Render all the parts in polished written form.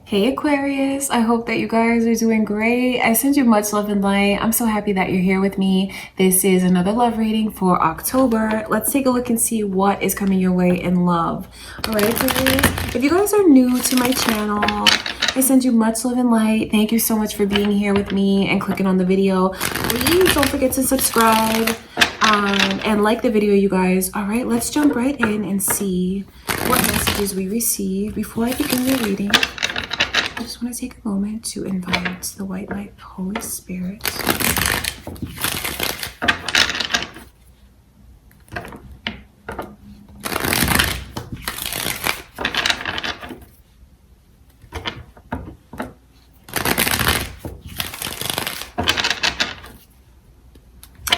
Hey Aquarius, I hope that you guys are doing great. I send you much love and light. I'm so happy that you're here with me. This is another love reading for October. Let's take a look and see what is coming your way in love. All right, Aquarius, if you guys are new to my channel, I send you much love and light. Thank you so much for being here with me and clicking on the video. Please don't forget to subscribe and like the video, you guys. All right, let's jump right in and see what messages we receive before I begin your reading. I just want to take a moment to invite the white light Holy Spirit.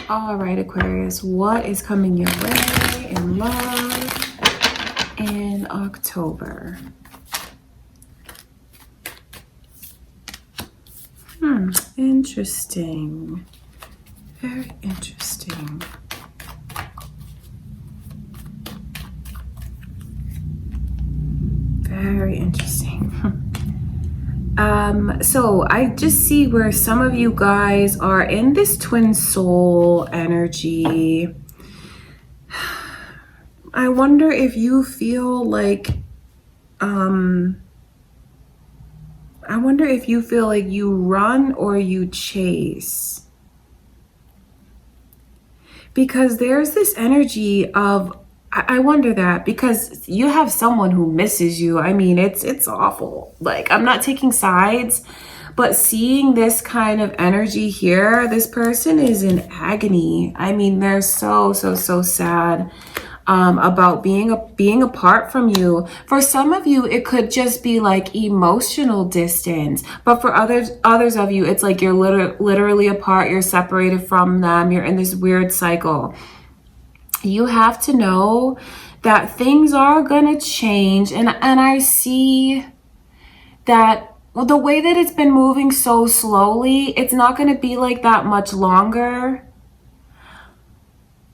All right, Aquarius, what is coming your way in love in October? Interesting. Very interesting. Very interesting. So I just see where some of you guys are in this twin soul energy. I wonder if you feel like you run or you chase. Because there's this energy of, I wonder that, because you have someone who misses you. I mean, it's awful. Like, I'm not taking sides, but seeing this kind of energy here, this person is in agony. I mean, they're so sad. About being apart from you. For some of you, it could just be like emotional distance, but for others of you, it's like you're literally apart. You're separated from them. You're in this weird cycle. You have to know that things are gonna change, and I see that. Well, the way that it's been moving so slowly, it's not gonna be like that much longer.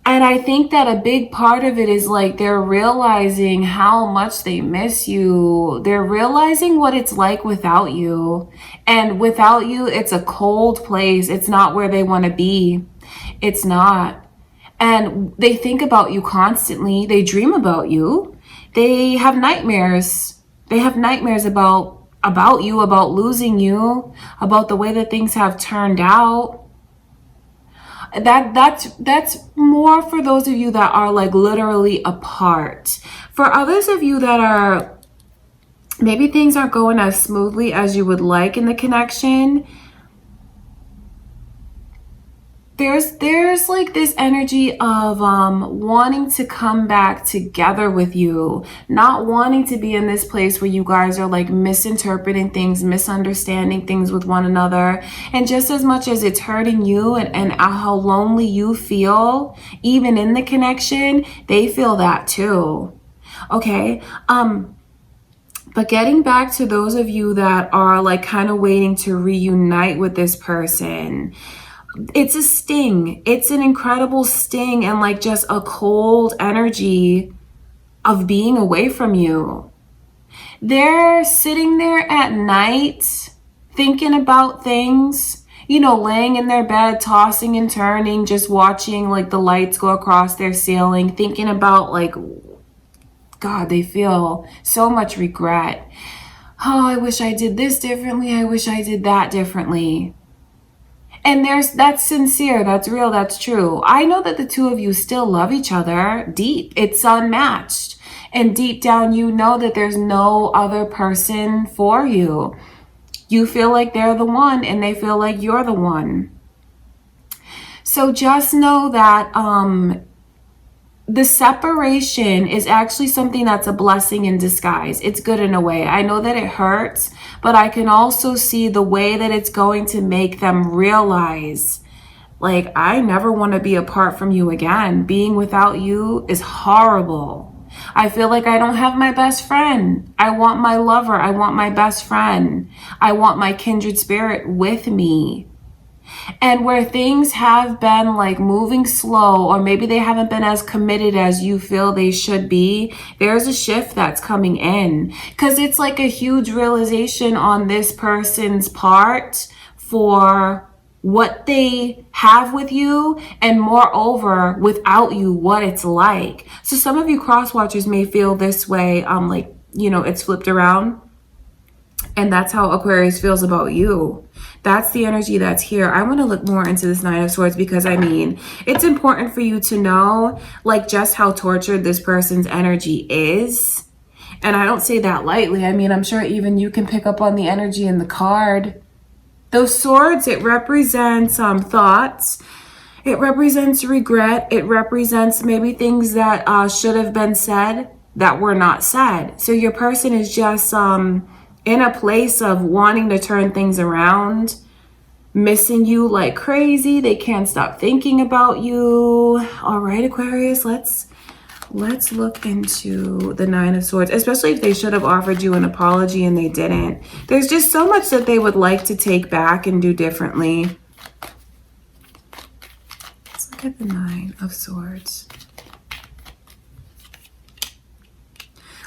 And I think that a big part of it is like they're realizing how much they miss you. They're realizing what it's like without you. And without you, it's a cold place. It's not where they want to be. It's not. And they think about you constantly. They dream about you. They have nightmares. They have nightmares about you, about losing you, about the way that things have turned out. That's more for those of you that are like literally apart. For others of you that are, maybe things aren't going as smoothly as you would like in the connection, there's like this energy of wanting to come back together with you, not wanting to be in this place where you guys are like misinterpreting things, misunderstanding things with one another. And just as much as it's hurting you and how lonely you feel, even in the connection, they feel that too. Okay. But getting back to those of you that are like kind of waiting to reunite with this person, it's a sting. It's an incredible sting and like just a cold energy of being away from you. They're sitting there at night thinking about things, you know, laying in their bed, tossing and turning, just watching like the lights go across their ceiling, thinking about like, God, they feel so much regret. Oh, I wish I did this differently. I wish I did that differently. And that's sincere, that's real, that's true. I know that the two of you still love each other deep. It's unmatched. And deep down, you know that there's no other person for you. You feel like they're the one and they feel like you're the one. So just know that the separation is actually something that's a blessing in disguise. It's good in a way. I know that it hurts, but I can also see the way that it's going to make them realize, like, I never want to be apart from you again. Being without you is horrible. I feel like I don't have my best friend. I want my lover. I want my best friend. I want my kindred spirit with me. And where things have been like moving slow, or maybe they haven't been as committed as you feel they should be, there's a shift that's coming in, because it's like a huge realization on this person's part for what they have with you, and moreover without you, what it's like. So some of you cross watchers may feel this way, like, you know, it's flipped around. And that's how Aquarius feels about you. That's the energy that's here. I want to look more into this Nine of Swords, because I mean, it's important for you to know like just how tortured this person's energy is. And I don't say that lightly. I mean, I'm sure even you can pick up on the energy in the card. Those swords, it represents thoughts. It represents regret. It represents maybe things that should have been said that were not said. So your person is just in a place of wanting to turn things around, missing you like crazy. They can't stop thinking about you. All right, Aquarius, let's look into the Nine of Swords, especially if they should have offered you an apology and they didn't. There's just so much that they would like to take back and do differently. Let's look at the Nine of Swords.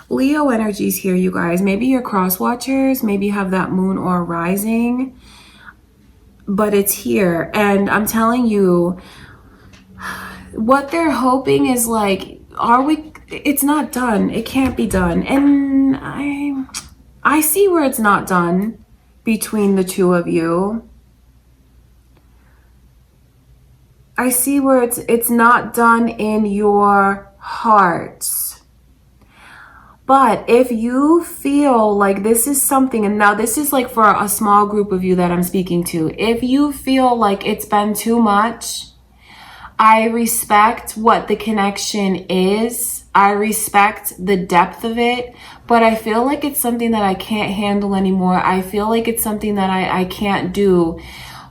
Leo energies here, you guys. Maybe you're cross watchers, maybe you have that moon or rising, but it's here. And I'm telling you, what they're hoping is like, it's not done. It can't be done. And I see where it's not done between the two of you. I see where it's not done in your hearts. But if you feel like this is something, and now this is like for a small group of you that I'm speaking to, if you feel like it's been too much, I respect what the connection is. I respect the depth of it, but I feel like it's something that I can't handle anymore. I feel like it's something that I can't do.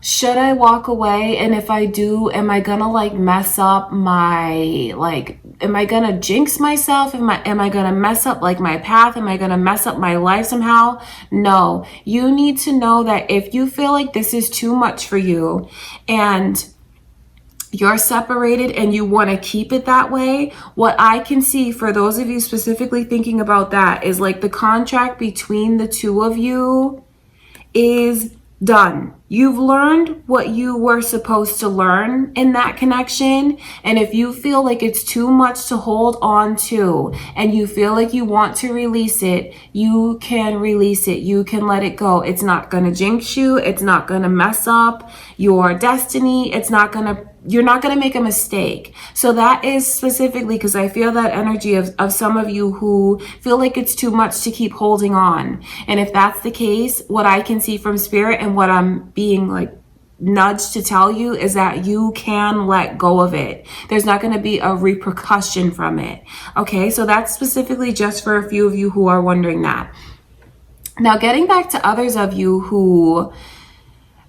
Should I walk away? And if I do, am I gonna like mess up my, like, am I gonna jinx myself? Am I gonna mess up like my path? Am I gonna mess up my life somehow? No, you need to know that if you feel like this is too much for you and you're separated and you want to keep it that way, what I can see for those of you specifically thinking about that is like the contract between the two of you is done. You've learned what you were supposed to learn in that connection. And if you feel like it's too much to hold on to and you feel like you want to release it, you can release it. You can let it go. It's not going to jinx you. It's not going to mess up your destiny. You're not going to make a mistake. So that is specifically because I feel that energy of some of you who feel like it's too much to keep holding on. And if that's the case, what I can see from spirit and what I'm being like nudged to tell you is that you can let go of it. There's not going to be a repercussion from it. Okay, so that's specifically just for a few of you who are wondering that. Now, getting back to others of you who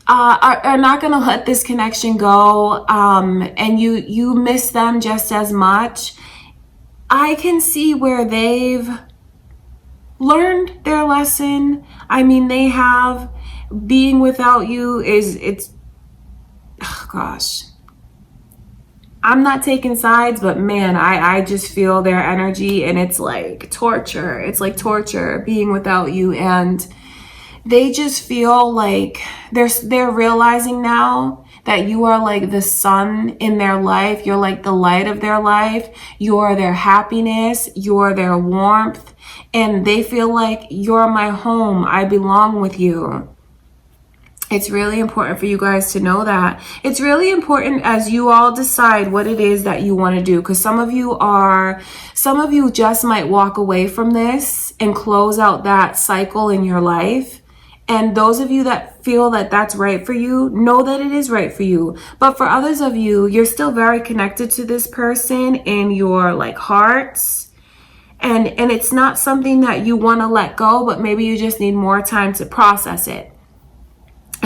are not going to let this connection go, and you miss them just as much. I can see where they've learned their lesson. I mean, they have. Being without you gosh. I'm not taking sides, but man, I just feel their energy and it's like torture. It's like torture being without you, and they just feel like they're realizing now that you are like the sun in their life. You're like the light of their life. You're their happiness. You're their warmth. And they feel like you're my home. I belong with you. It's really important for you guys to know that. It's really important as you all decide what it is that you want to do. Because some of you just might walk away from this and close out that cycle in your life. And those of you that feel that that's right for you, know that it is right for you. But for others of you, you're still very connected to this person in your like hearts. And it's not something that you want to let go, but maybe you just need more time to process it.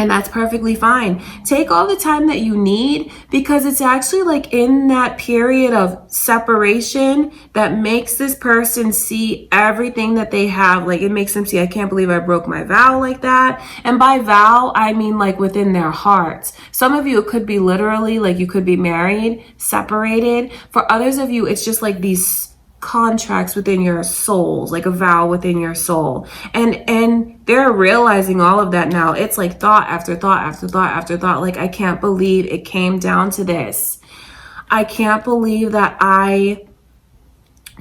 And that's perfectly fine. Take all the time that you need, because it's actually like in that period of separation that makes this person see everything that they have. Like it makes them see, I can't believe I broke my vow like that. And by vow, I mean like within their hearts. Some of you, it could be literally like you could be married, separated. For others of you, it's just like these contracts within your souls, like a vow within your soul, and they're realizing all of that now. It's like thought after thought after thought after thought, like I can't believe it came down to this. I can't believe that I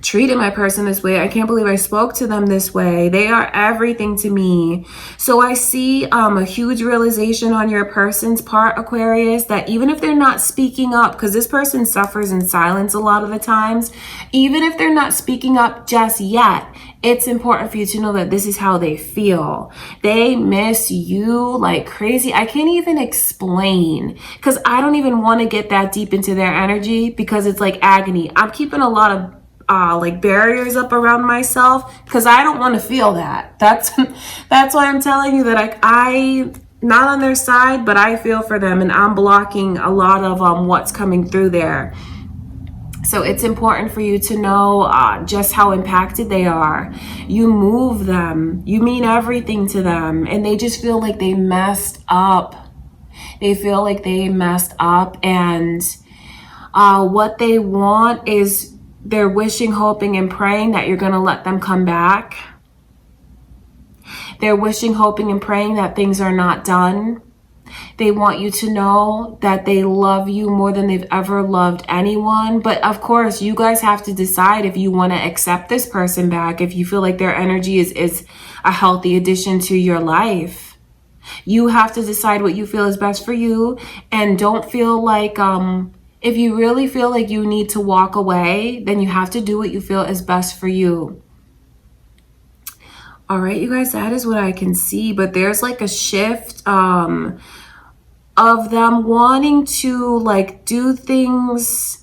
treated my person this way. I can't believe I spoke to them this way. They are everything to me. So I see a huge realization on your person's part, Aquarius, that even if they're not speaking up, because this person suffers in silence a lot of the times, even if they're not speaking up just yet, it's important for you to know that this is how they feel. They miss you like crazy. I can't even explain, because I don't even want to get that deep into their energy, because it's like agony. I'm keeping a lot of like barriers up around myself, because I don't want to feel that. That's why I'm telling you that I not on their side, but I feel for them, and I'm blocking a lot of what's coming through there. So it's important for you to know just how impacted they are. You move them, you mean everything to them, and they just feel like they messed up. They feel like they messed up, and what they want is, they're wishing, hoping, and praying that you're going to let them come back. They're wishing, hoping, and praying that things are not done. They want you to know that they love you more than they've ever loved anyone. But of course, you guys have to decide if you want to accept this person back, if you feel like their energy is a healthy addition to your life. You have to decide what you feel is best for you, and don't feel like if you really feel like you need to walk away, then you have to do what you feel is best for you. All right, you guys, that is what I can see. But there's like a shift of them wanting to like do things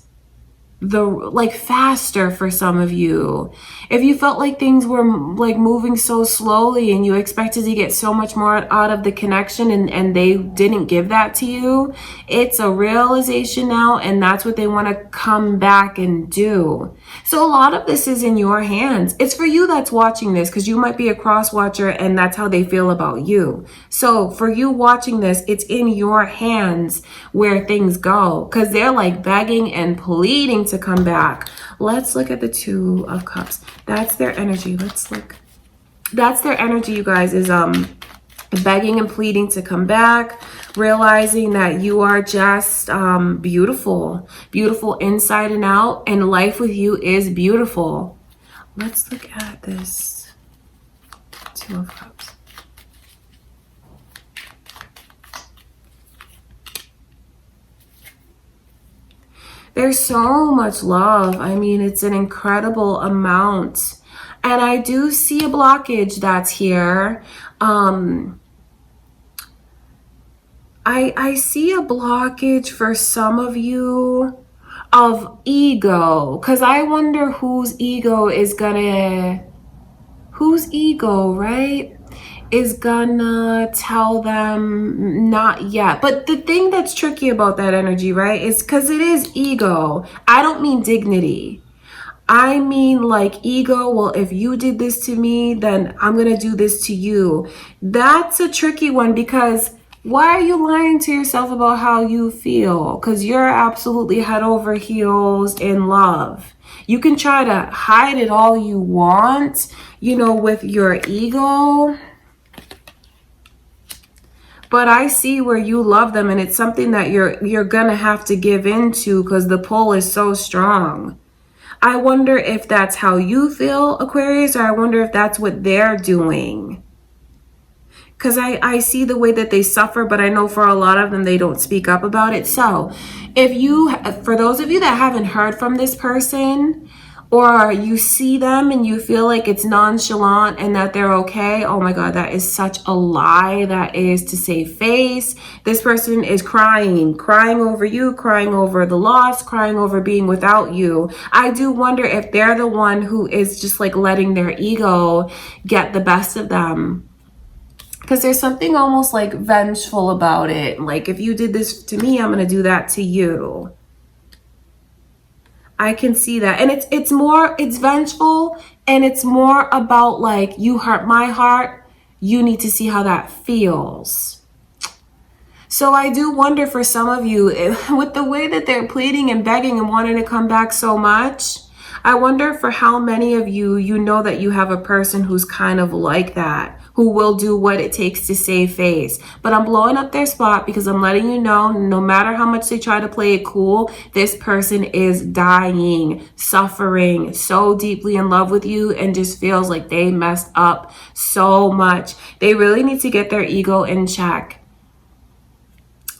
faster for some of you. If you felt like things were like moving so slowly and you expected to get so much more out of the connection, and they didn't give that to you, it's a realization now, and that's what they want to come back and do. So a lot of this is in your hands. It's for you that's watching this, because you might be a cross watcher and that's how they feel about you. So for you watching this, it's in your hands where things go, because they're like begging and pleading to come back. Let's look at the Two of Cups. That's their energy. Let's look. That's their energy, you guys, is begging and pleading to come back, realizing that you are just beautiful, beautiful inside and out, and life with you is beautiful. Let's look at this Two of Cups. There's so much love. I mean, it's an incredible amount. And I do see a blockage that's here. I see a blockage for some of you of ego. Because I wonder whose ego, right? Is gonna tell them not yet. But the thing that's tricky about that energy, right, is because it is ego. I don't mean dignity. I mean like ego. Well, if you did this to me, then I'm gonna do this to you. That's a tricky one, because why are you lying to yourself about how you feel? Because you're absolutely head over heels in love. You can try to hide it all you want, with your ego. But I see where you love them, and it's something that you're gonna have to give into, because the pull is so strong. I wonder if that's how you feel, Aquarius, or I wonder if that's what they're doing. Because I see the way that they suffer, but I know for a lot of them, they don't speak up about it. So for those of you that haven't heard from this person, or you see them and you feel like it's nonchalant and that they're okay, oh my God, that is such a lie. That is to save face. This person is crying over you, crying over the loss, crying over being without you. I do wonder if they're the one who is just like letting their ego get the best of them. Because there's something almost like vengeful about it. Like, if you did this to me, I'm going to do that to you. I can see that. And it's vengeful, and it's more about like, you hurt my heart. You need to see how that feels. So I do wonder for some of you, with the way that they're pleading and begging and wanting to come back so much, I wonder for how many of you, you know that you have a person who's kind of like that, who will do what it takes to save face. But I'm blowing up their spot because I'm letting you know, no matter how much they try to play it cool, this person is dying, suffering, so deeply in love with you, and just feels like they messed up so much. They really need to get their ego in check.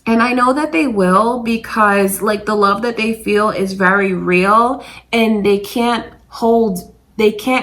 And I know that they will, because like the love that they feel is very real, and they can't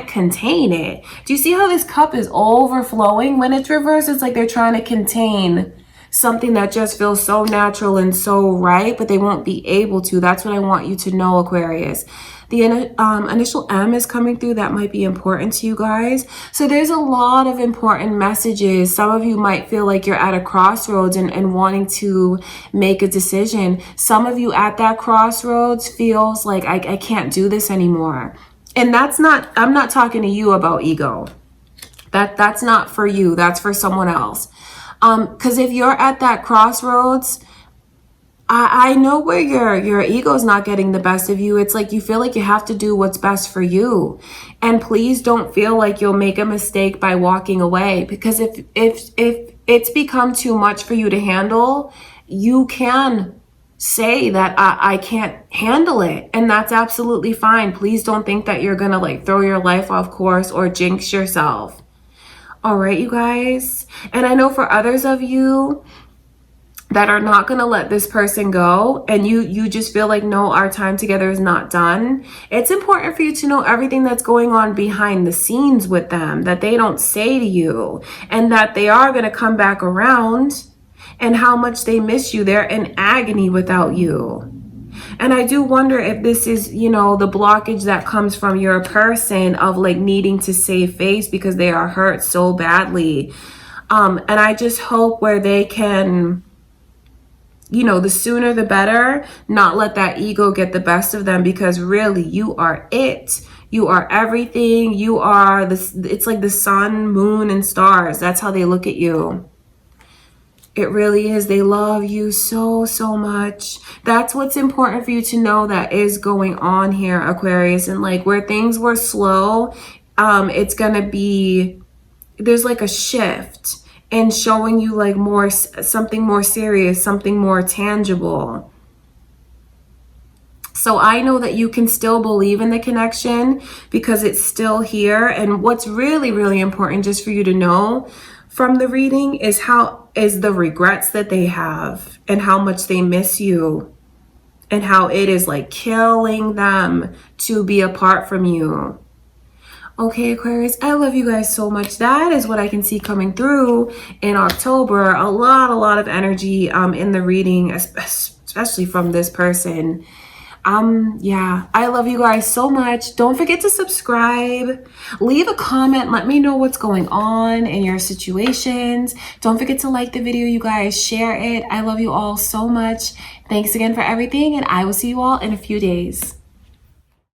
contain it. Do you see how this cup is overflowing? When it's reversed, it's like they're trying to contain something that just feels so natural and so right, but they won't be able to. That's what I want you to know, Aquarius. The initial M is coming through. That might be important to you guys. So there's a lot of important messages. Some of you might feel like you're at a crossroads and wanting to make a decision. Some of you at that crossroads feels like, I can't do this anymore. And I'm not talking to you about ego. That's not for you. That's for someone else. Because if you're at that crossroads, I know where your ego's not getting the best of you. It's like you feel like you have to do what's best for you. And please don't feel like you'll make a mistake by walking away. Because if it's become too much for you to handle, you can say that I can't handle it. And that's absolutely fine. Please don't think that you're going to like throw your life off course or jinx yourself. All right, you guys. And I know for others of you that are not going to let this person go, and you just feel like, no, our time together is not done. It's important for you to know everything that's going on behind the scenes with them, that they don't say to you, and that they are going to come back around, and how much they miss you. They're in agony without you. And I do wonder if this is, the blockage that comes from your person of like needing to save face because they are hurt so badly. And I just hope where they can, the sooner the better, not let that ego get the best of them, because really you are it. You are everything. You are this. It's like the sun, moon, and stars. That's how they look at you. It really is. They love you so, so much. That's what's important for you to know that is going on here, Aquarius. And like where things were slow, it's going to be, there's like a shift and showing you like something more serious, something more tangible. So I know that you can still believe in the connection because it's still here. And what's really, really important just for you to know from the reading is the regrets that they have and how much they miss you and how it is like killing them to be apart from you. Okay, Aquarius, I love you guys so much. That is what I can see coming through in October. A lot of energy in the reading, especially from this person. Yeah, I love you guys so much. Don't forget to subscribe, leave a comment, let me know what's going on in your situations. Don't forget to like the video, you guys, share it. I love you all so much. Thanks again for everything, and I will see you all in a few days.